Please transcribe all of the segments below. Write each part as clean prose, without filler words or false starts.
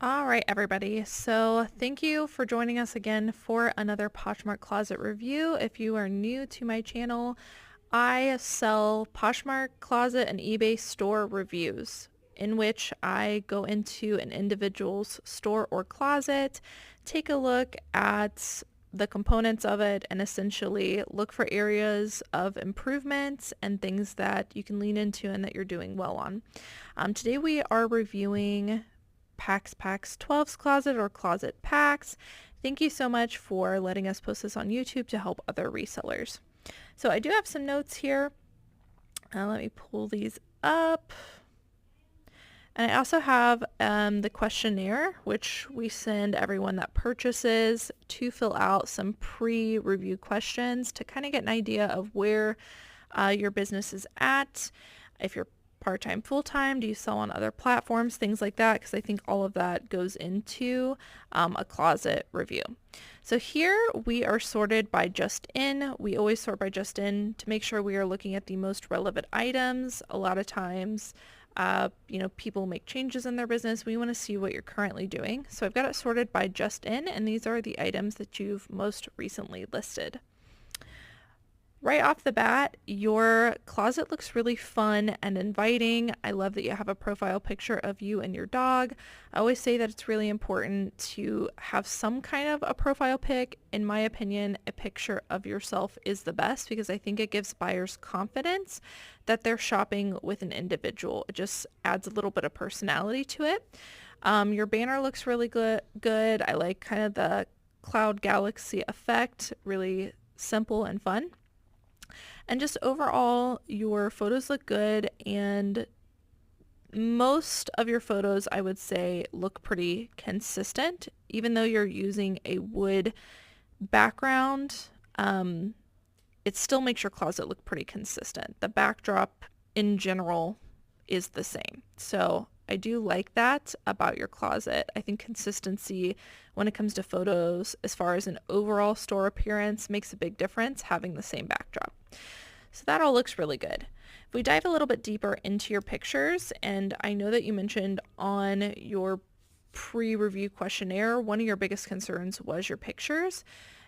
All right, everybody. So thank you for joining us again for another Poshmark closet review. If you are new to my channel, I sell Poshmark closet and eBay store reviews in which I go into an individual's store or closet, take a look at the components of it, and essentially look for areas of improvements and things that you can lean into and that you're doing well on. Today we are reviewing Packs 12's closet or closet packs. Thank you so much for letting us post this on YouTube to help other resellers. So I do have some notes here. Let me pull these up. And I also have the questionnaire, which we send everyone that purchases to fill out some pre-review questions to kind of get an idea of where your business is at. If you're part-time, full-time, do you sell on other platforms, things like that, because I think all of that goes into a closet review. So here we are sorted by just in. We always sort by just in to make sure we are looking at the most relevant items. A lot of times, people make changes in their business. We want to see what you're currently doing. So I've got it sorted by just in, and these are the items that you've most recently listed. Right off the bat, your closet looks really fun and inviting. I love that you have a profile picture of you and your dog. I always say that it's really important to have some kind of a profile pic. In my opinion, a picture of yourself is the best because I think it gives buyers confidence that they're shopping with an individual. It just adds a little bit of personality to it. Your banner looks really good. I like kind of the cloud galaxy effect, really simple and fun. And just overall, your photos look good, and most of your photos, I would say, look pretty consistent. Even though you're using a wood background, it still makes your closet look pretty consistent. The backdrop in general is the same. So I do like that about your closet. I think consistency when it comes to photos, as far as an overall store appearance, makes a big difference having the same backdrop. So that all looks really good. If we dive a little bit deeper into your pictures, and I know that you mentioned on your pre-review questionnaire, one of your biggest concerns was your pictures.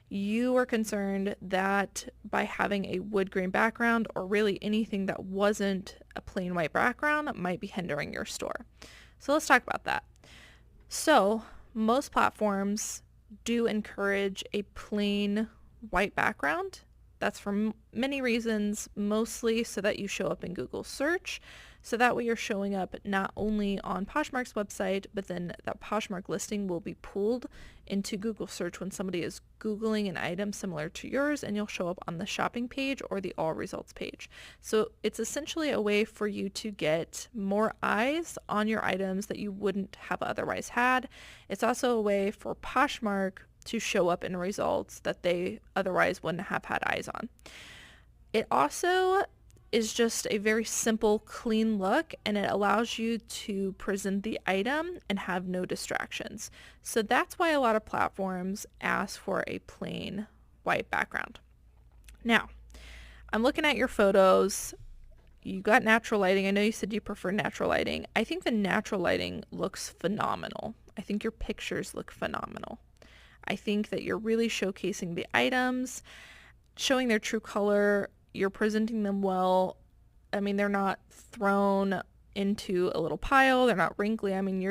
You were concerned that by having a wood grain background, or really anything that wasn't a plain white background, that might be hindering your store. So let's talk about that. So most platforms do encourage a plain white background. That's for many reasons, mostly so that you show up in Google search. So that way you're showing up not only on Poshmark's website, but then that Poshmark listing will be pulled into Google search when somebody is Googling an item similar to yours, and you'll show up on the shopping page or the all results page. So it's essentially a way for you to get more eyes on your items that you wouldn't have otherwise had. It's also a way for Poshmark to show up in results that they otherwise wouldn't have had eyes on. It also is just a very simple, clean look, and it allows you to present the item and have no distractions. So that's why a lot of platforms ask for a plain white background. Now, I'm looking at your photos. You got natural lighting. I know you said you prefer natural lighting. I think the natural lighting looks phenomenal. I think your pictures look phenomenal. I think that you're really showcasing the items, showing their true color. You're presenting them well. I mean, they're not thrown into a little pile. They're not wrinkly. I mean,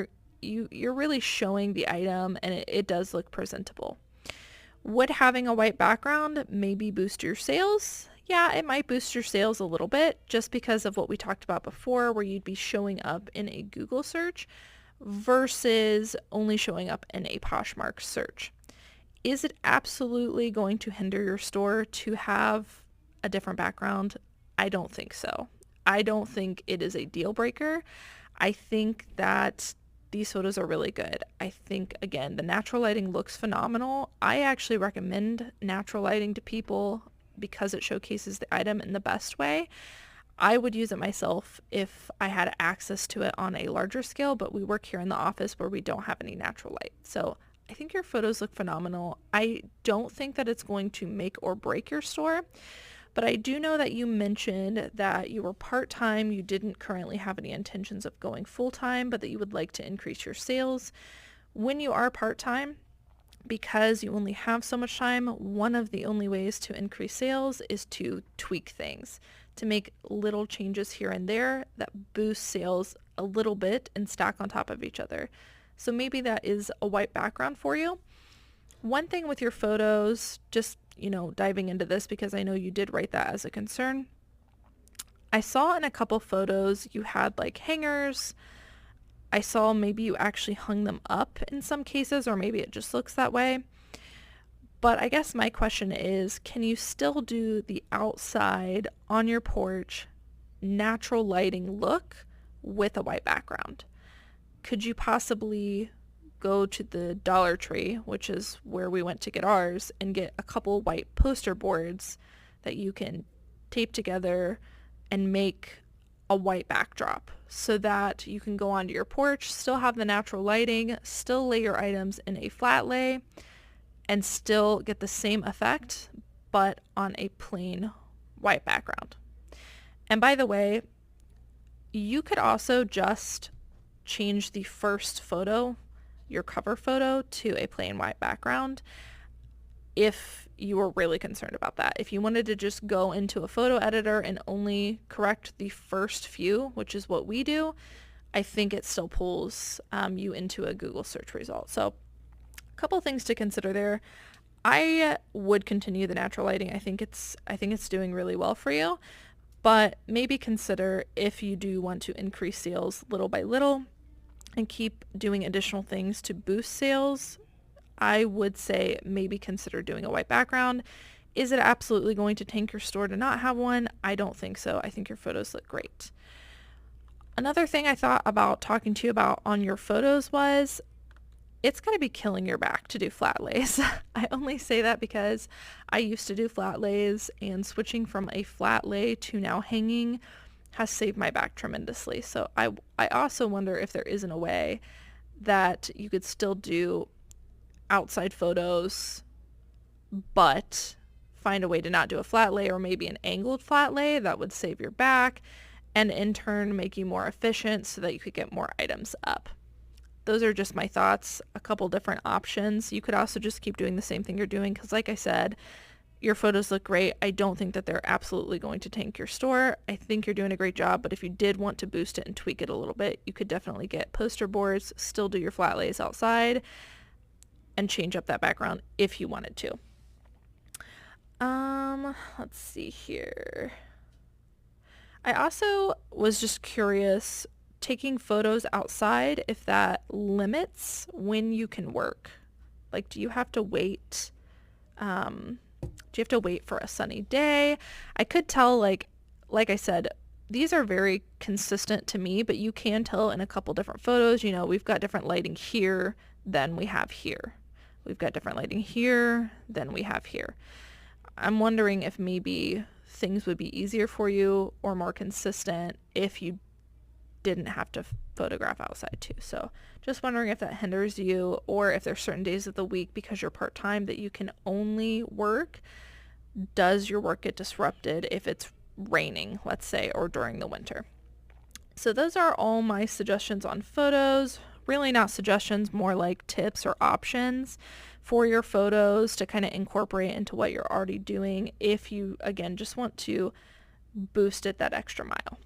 you're really showing the item, and it does look presentable. Would having a white background maybe boost your sales? Yeah, it might boost your sales a little bit just because of what we talked about before, where you'd be showing up in a Google search versus only showing up in a Poshmark search. Is it absolutely going to hinder your store to have a different background? I don't think so. I don't think it is a deal breaker. I think that these photos are really good. I think, again, the natural lighting looks phenomenal. I actually recommend natural lighting to people because it showcases the item in the best way. I would use it myself if I had access to it on a larger scale, but we work here in the office where we don't have any natural light. So I think your photos look phenomenal. I don't think that it's going to make or break your store, but I do know that you mentioned that you were part-time, you didn't currently have any intentions of going full-time, but that you would like to increase your sales. When you are part-time, because you only have so much time, one of the only ways to increase sales is to tweak things, to make little changes here and there that boost sales a little bit and stack on top of each other. So maybe that is a white background for you. One thing with your photos, just, diving into this because I know you did write that as a concern. I saw in a couple photos you had like hangers. I saw maybe you actually hung them up in some cases, or maybe it just looks that way. But I guess my question is, can you still do the outside on your porch natural lighting look with a white background? Could you possibly go to the Dollar Tree, which is where we went to get ours, and get a couple white poster boards that you can tape together and make a white backdrop so that you can go onto your porch, still have the natural lighting, still lay your items in a flat lay, and still get the same effect, but on a plain white background. And by the way, you could also just change the first photo, your cover photo, to a plain white background if you were really concerned about that. If you wanted to just go into a photo editor and only correct the first few, which is what we do, I think it still pulls you into a Google search result. So a couple things to consider there. I would continue the natural lighting. I think it's doing really well for you, but maybe consider if you do want to increase sales little by little and keep doing additional things to boost sales, I would say maybe consider doing a white background. Is it absolutely going to tank your store to not have one? I don't think so. I think your photos look great. Another thing I thought about talking to you about on your photos was it's going to be killing your back to do flat lays. I only say that because I used to do flat lays, and switching from a flat lay to now hanging has saved my back tremendously. So I also wonder if there isn't a way that you could still do outside photos, but find a way to not do a flat lay, or maybe an angled flat lay that would save your back and in turn make you more efficient so that you could get more items up. Those are just my thoughts, a couple different options. You could also just keep doing the same thing you're doing because, like I said, your photos look great. I don't think that they're absolutely going to tank your store. I think you're doing a great job, but if you did want to boost it and tweak it a little bit, you could definitely get poster boards, still do your flat lays outside, and change up that background if you wanted to. Let's see here. I also was just curious, taking photos outside, if that limits when you can work. Like, do you have to wait? Do you have to wait for a sunny day? I could tell, like I said, these are very consistent to me, but you can tell in a couple different photos. We've got different lighting here than we have here. We've got different lighting here than we have here. I'm wondering if maybe things would be easier for you or more consistent if you didn't have to photograph outside too. So just wondering if that hinders you, or if there's certain days of the week because you're part-time that you can only work. Does your work get disrupted if it's raining, let's say, or during the winter? So those are all my suggestions on photos. Really not suggestions, more like tips or options for your photos to kind of incorporate into what you're already doing if you, again, just want to boost it that extra mile.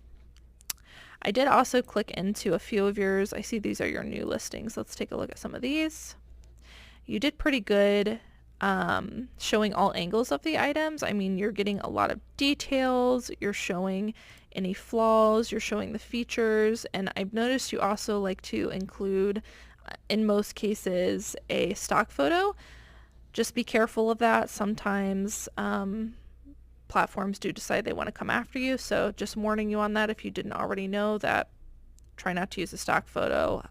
I did also click into a few of yours. I see these are your new listings. Let's take a look at some of these. You did pretty good showing all angles of the items. I mean, you're getting a lot of details. You're showing any flaws. You're showing the features. And I've noticed you also like to include, in most cases, a stock photo. Just be careful of that. Sometimes platforms do decide they want to come after you, so just warning you on that if you didn't already know that. Try not to use a stock photo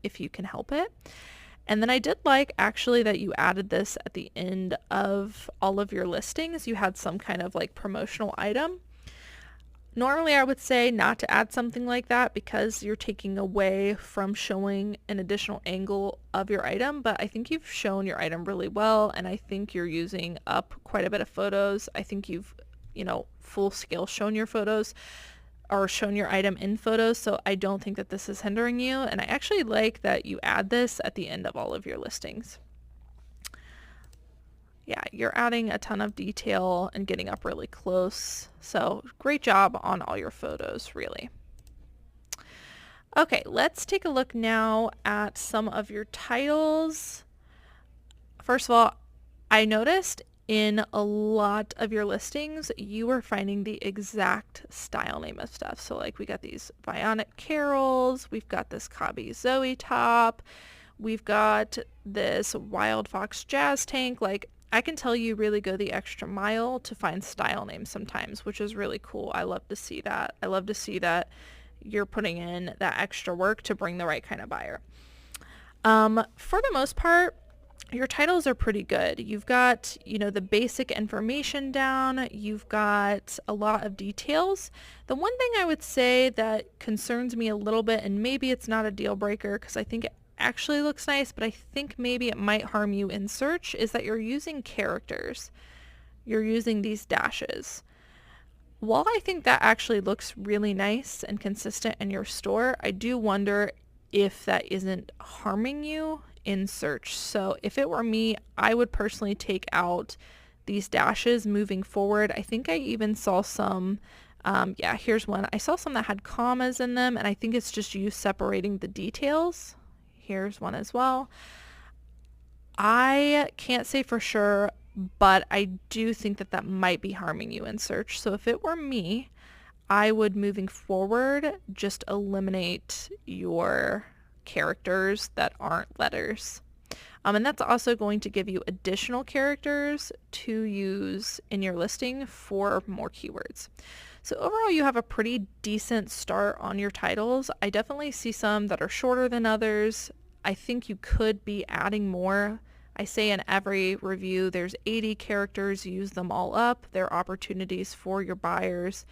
if you can help it. And then I did like actually that you added this at the end of all of your listings. You had some kind of like promotional item. Normally I would say not to add something like that because you're taking away from showing an additional angle of your item, but I think you've shown your item really well, and I think you're using up quite a bit of photos. I think you've, full scale shown your photos. or shown your item in photos, so I don't think that this is hindering you. And I actually like that you add this at the end of all of your listings. Yeah, you're adding a ton of detail and getting up really close. So great job on all your photos, really. Okay, let's take a look now at some of your titles. First of all, I noticed in a lot of your listings, you are finding the exact style name of stuff. So like we got these Bionic Carols, we've got this Cobby Zoe top, we've got this Wild Fox Jazz Tank. Like I can tell you really go the extra mile to find style names sometimes, which is really cool. I love to see that. I love to see that you're putting in that extra work to bring the right kind of buyer. For the most part, your titles are pretty good. You've got, the basic information down. You've got a lot of details. The one thing I would say that concerns me a little bit, and maybe it's not a deal breaker because I think it actually looks nice, but I think maybe it might harm you in search, is that you're using characters. You're using these dashes. While I think that actually looks really nice and consistent in your store, I do wonder if that isn't harming you in search. So if it were me, I would personally take out these dashes moving forward. I think I even saw some, here's one. I saw some that had commas in them, and I think it's just you separating the details. Here's one as well. I can't say for sure, but I do think that that might be harming you in search. So if it were me, I would, moving forward, just eliminate your characters that aren't letters. And that's also going to give you additional characters to use in your listing for more keywords. So overall, you have a pretty decent start on your titles. I definitely see some that are shorter than others. I think you could be adding more. I say in every review, there's 80 characters, use them all up. They're opportunities for your buyers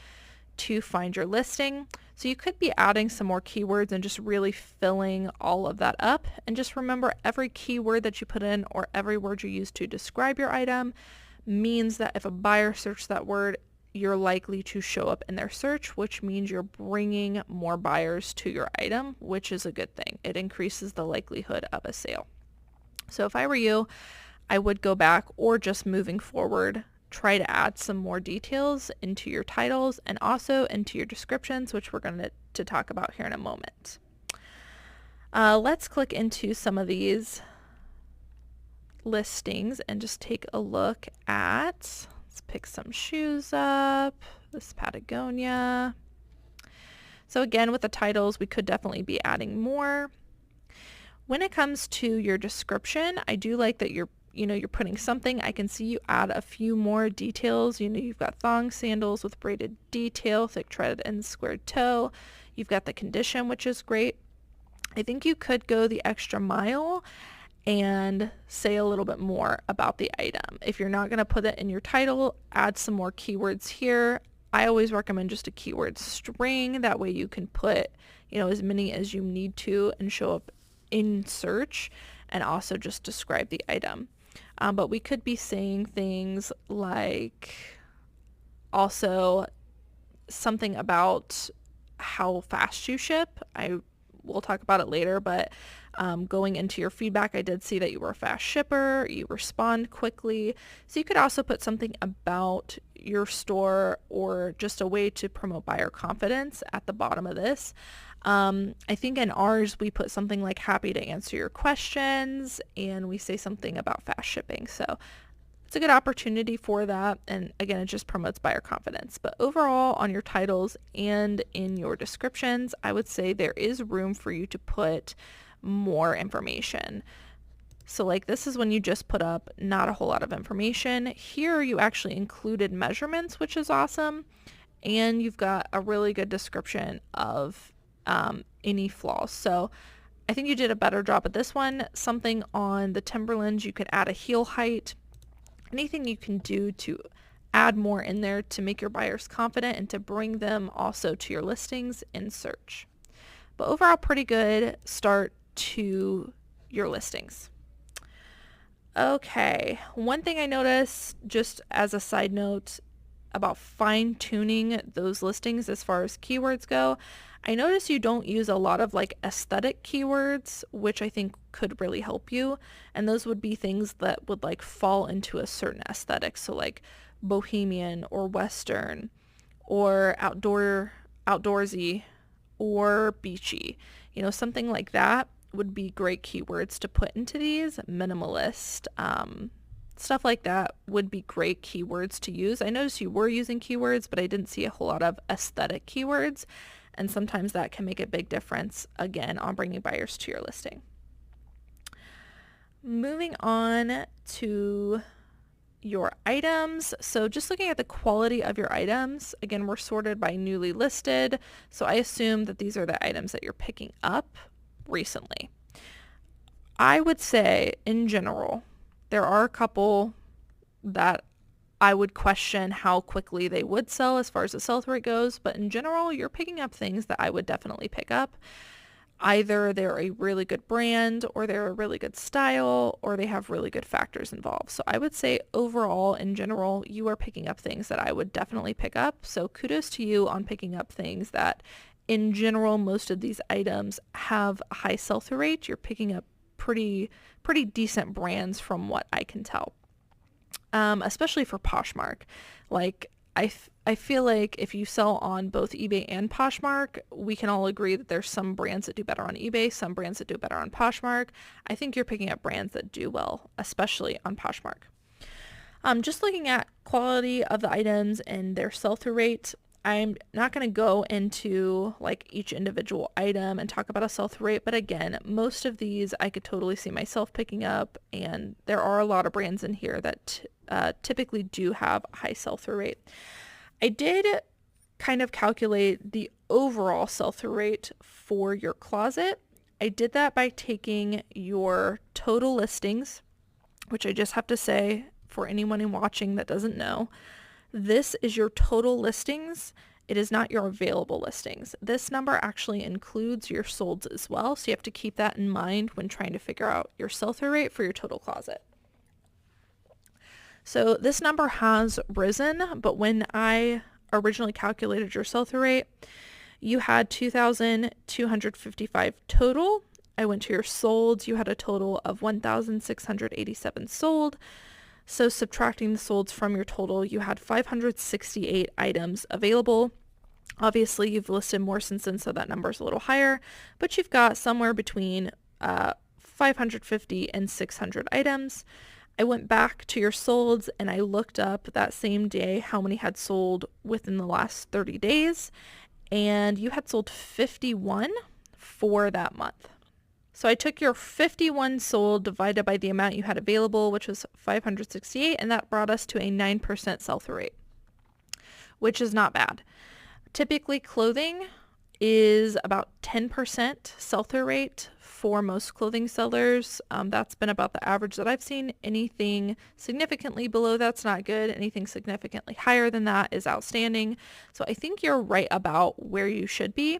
to find your listing. So you could be adding some more keywords and just really filling all of that up. And just remember, every keyword that you put in or every word you use to describe your item means that if a buyer searches that word, you're likely to show up in their search, which means you're bringing more buyers to your item, which is a good thing. It increases the likelihood of a sale. So if I were you, I would go back, or just moving forward, try to add some more details into your titles and also into your descriptions, which we're going to talk about here in a moment. Let's click into some of these listings and just take a look at, let's pick some shoes up, this Patagonia. So again, with the titles, we could definitely be adding more. When it comes to your description, I do like that you're putting something. I can see you add a few more details. You've got thong sandals with braided detail, thick tread and squared toe. You've got the condition, which is great. I think you could go the extra mile and say a little bit more about the item. If you're not going to put it in your title, add some more keywords here. I always recommend just a keyword string. That way you can put, as many as you need to and show up in search, and also just describe the item. But we could be saying things like also something about how fast you ship. We'll talk about it later, but going into your feedback, I did see that you were a fast shipper, you respond quickly. So you could also put something about your store or just a way to promote buyer confidence at the bottom of this. I think in ours, we put something like happy to answer your questions, and we say something about fast shipping. So it's a good opportunity for that. And again, it just promotes buyer confidence. But overall, on your titles and in your descriptions, I would say there is room for you to put more information. So like this is when you just put up not a whole lot of information. Here you actually included measurements, which is awesome. And you've got a really good description of any flaws. So I think you did a better job at this one. Something on the Timberlands, you could add a heel height. Anything you can do to add more in there to make your buyers confident and to bring them also to your listings in search. But overall, pretty good start to your listings. Okay, one thing I noticed, just as a side note, about fine-tuning those listings as far as keywords go. I notice you don't use a lot of like aesthetic keywords, which I think could really help you. And those would be things that would like fall into a certain aesthetic. So like bohemian or western or outdoorsy or beachy, you know, something like that would be great keywords to put into these. Minimalist, stuff like that would be great keywords to use. I noticed you were using keywords, but I didn't see a whole lot of aesthetic keywords. And sometimes that can make a big difference, again, on bringing buyers to your listing. Moving on to your items. So just looking at the quality of your items, again, we're sorted by newly listed. So I assume that these are the items that you're picking up recently. I would say in general, there are a couple that I would question how quickly they would sell as far as the sell-through rate goes, but in general, you're picking up things that I would definitely pick up. Either they're a really good brand, or they're a really good style, or they have really good factors involved. So I would say overall, in general, you are picking up things that I would definitely pick up. So kudos to you on picking up things that, in general, most of these items have a high sell-through rate. You're picking up pretty decent brands from what I can tell. Especially for Poshmark. Like, I feel like if you sell on both eBay and Poshmark, we can all agree that there's some brands that do better on eBay, some brands that do better on Poshmark. I think you're picking up brands that do well, especially on Poshmark. Just looking at quality of the items and their sell-through rate, I'm not going to go into like each individual item and talk about a sell-through rate, but again, most of these I could totally see myself picking up, and there are a lot of brands in here that typically do have a high sell-through rate. I did kind of calculate the overall sell-through rate for your closet. I did that by taking your total listings, which I just have to say for anyone watching that doesn't know, this is your total listings. It is not your available listings. This number actually includes your solds as well, so you have to keep that in mind when trying to figure out your sell-through rate for your total closet. So this number has risen, but when I originally calculated your sell-through rate, you had 2,255 total. I went to your solds. You had a total of 1,687 sold. So subtracting the solds from your total, you had 568 items available. Obviously, you've listed more since then, so that number is a little higher, but you've got somewhere between 550 and 600 items. I went back to your solds and I looked up that same day how many had sold within the last 30 days, and you had sold 51 for that month. So I took your 51 sold divided by the amount you had available, which was 568, and that brought us to a 9% sell-through rate, which is not bad. Typically, clothing is about 10% sell-through rate for most clothing sellers. That's been about the average that I've seen. Anything significantly below that's not good. Anything significantly higher than that is outstanding. So I think you're right about where you should be.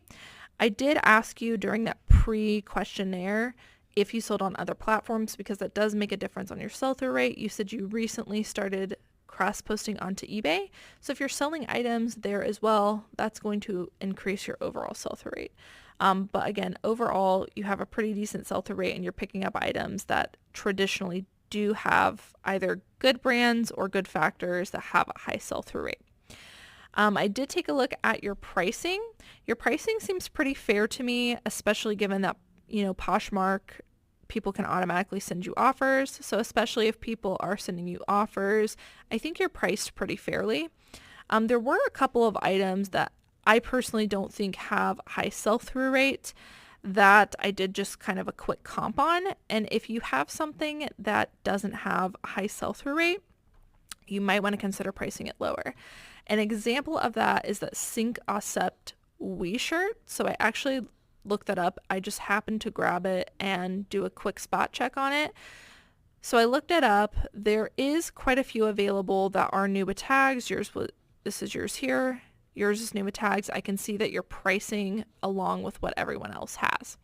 I did ask you during that pre-questionnaire if you sold on other platforms, because that does make a difference on your sell-through rate. You said you recently started cross-posting onto eBay. So if you're selling items there as well, that's going to increase your overall sell-through rate. But again, overall, you have a pretty decent sell-through rate, and you're picking up items that traditionally do have either good brands or good factors that have a high sell-through rate. I did take a look at your pricing. Your pricing seems pretty fair to me, especially given that, you know, Poshmark, people can automatically send you offers. So especially if people are sending you offers, I think you're priced pretty fairly. There were a couple of items that I personally don't think have high sell-through rate that I did just kind of a quick comp on. And if you have something that doesn't have a high sell-through rate, you might want to consider pricing it lower. An example of that is that Sync Acept We shirt. So I actually looked that up. I just happened to grab it and do a quick spot check on it. So I looked it up. There is quite a few available that are new with tags. This is yours here. Yours is new with tags. I can see that you're pricing along with what everyone else has.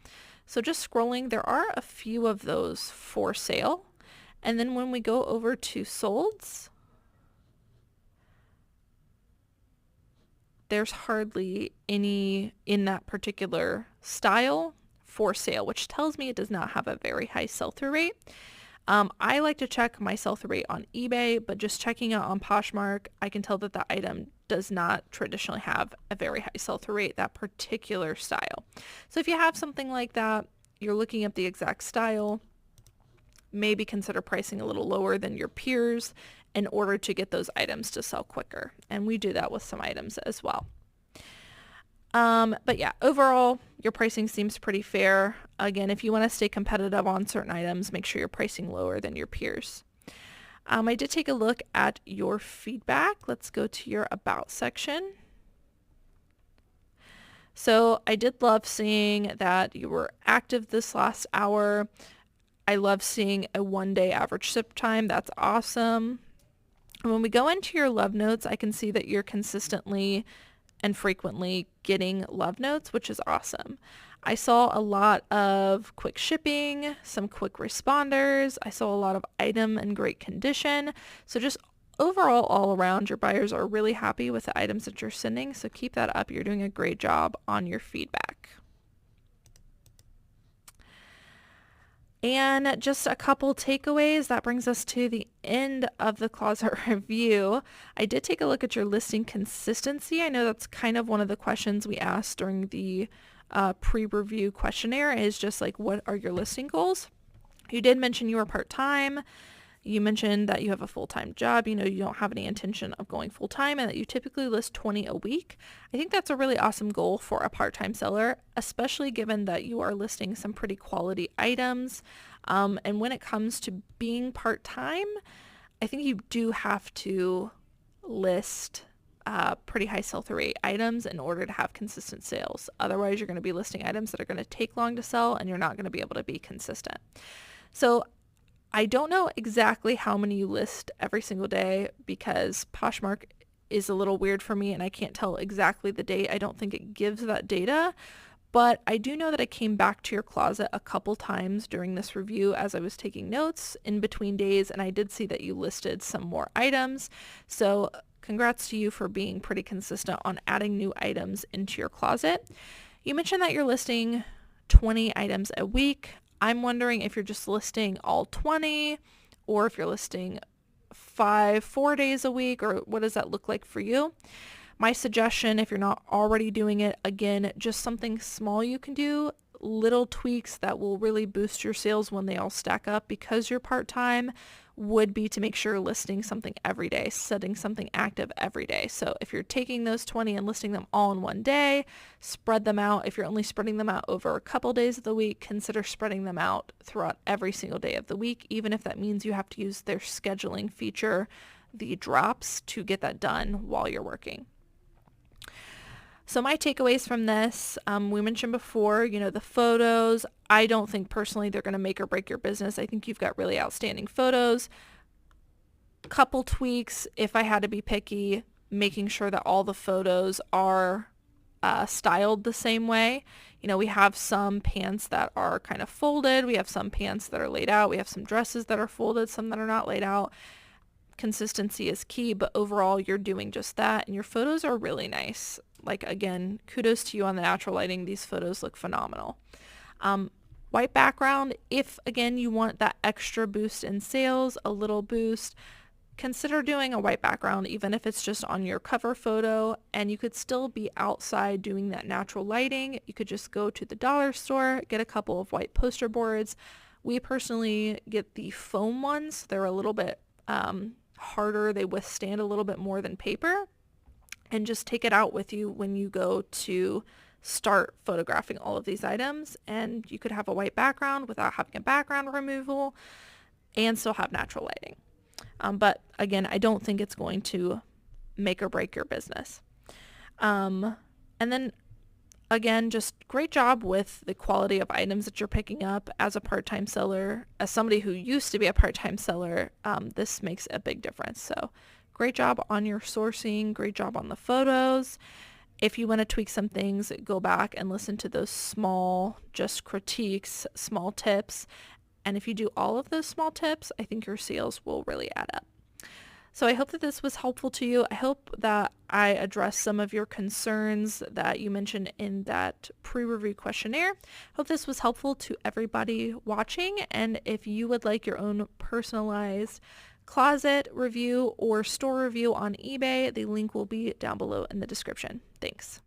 So just scrolling, there are a few of those for sale. And then when we go over to solds, there's hardly any in that particular style for sale, which tells me it does not have a very high sell-through rate. I like to check my sell-through rate on eBay, but just checking it on Poshmark, I can tell that the item does not traditionally have a very high sell-through rate, that particular style. So if you have something like that, you're looking at the exact style, maybe consider pricing a little lower than your peers in order to get those items to sell quicker. And we do that with some items as well. But yeah, overall, your pricing seems pretty fair. Again, if you want to stay competitive on certain items, make sure you're pricing lower than your peers. I did take a look at your feedback. Let's go to your About section. So I did love seeing that you were active this last hour. I love seeing a 1-day average sip time. That's awesome. When we go into your love notes, I can see that you're consistently and frequently getting love notes, which is awesome. I saw a lot of quick shipping, some quick responders. I saw a lot of item in great condition. So just overall, all around, your buyers are really happy with the items that you're sending. So keep that up. You're doing a great job on your feedback. And just a couple takeaways. That brings us to the end of the closet review. I did take a look at your listing consistency. I know that's kind of one of the questions we asked during the pre-review questionnaire, is just like, what are your listing goals? You did mention you were part-time. You mentioned that you have a full-time job. You know, you don't have any intention of going full-time, and that you typically list 20 a week. I think that's a really awesome goal for a part-time seller, especially given that you are listing some pretty quality items. And when it comes to being part-time, I think you do have to list pretty high sell-through rate items in order to have consistent sales. Otherwise, you're going to be listing items that are going to take long to sell, and you're not going to be able to be consistent. So I don't know exactly how many you list every single day, because Poshmark is a little weird for me and I can't tell exactly the date. I don't think it gives that data, but I do know that I came back to your closet a couple times during this review as I was taking notes in between days, and I did see that you listed some more items. So congrats to you for being pretty consistent on adding new items into your closet. You mentioned that you're listing 20 items a week. I'm wondering if you're just listing all 20, or if you're listing 4 days a week, or what does that look like for you? My suggestion, if you're not already doing it, again, just something small you can do, little tweaks that will really boost your sales when they all stack up because you're part-time, would be to make sure you're listing something every day, setting something active every day. So if you're taking those 20 and listing them all in one day, spread them out. If you're only spreading them out over a couple days of the week, consider spreading them out throughout every single day of the week, even if that means you have to use their scheduling feature, the drops, to get that done while you're working. So my takeaways from this, we mentioned before, the photos. I don't think personally they're going to make or break your business. I think you've got really outstanding photos. Couple tweaks, if I had to be picky, making sure that all the photos are styled the same way. We have some pants that are kind of folded. We have some pants that are laid out. We have some dresses that are folded, some that are not laid out. Consistency is key, but overall you're doing just that, and your photos are really nice. Like, again, kudos to you on the natural lighting. These photos look phenomenal. White background, if again you want that extra boost in sales, a little boost, consider doing a white background, even if it's just on your cover photo, and you could still be outside doing that natural lighting. You could just go to the dollar store, get a couple of white poster boards. We personally get the foam ones. They're a little bit harder. They withstand a little bit more than paper. And just take it out with you when you go to start photographing all of these items. And you could have a white background without having a background removal and still have natural lighting. But again, I don't think it's going to make or break your business. And then again, just great job with the quality of items that you're picking up as a part-time seller. As somebody who used to be a part-time seller, this makes a big difference. So great job on your sourcing, great job on the photos. If you want to tweak some things, go back and listen to those small, just critiques, small tips. And if you do all of those small tips, I think your sales will really add up. So I hope that this was helpful to you. I hope that I addressed some of your concerns that you mentioned in that pre-review questionnaire. Hope this was helpful to everybody watching. And if you would like your own personalized closet review or store review on eBay, the link will be down below in the description. Thanks.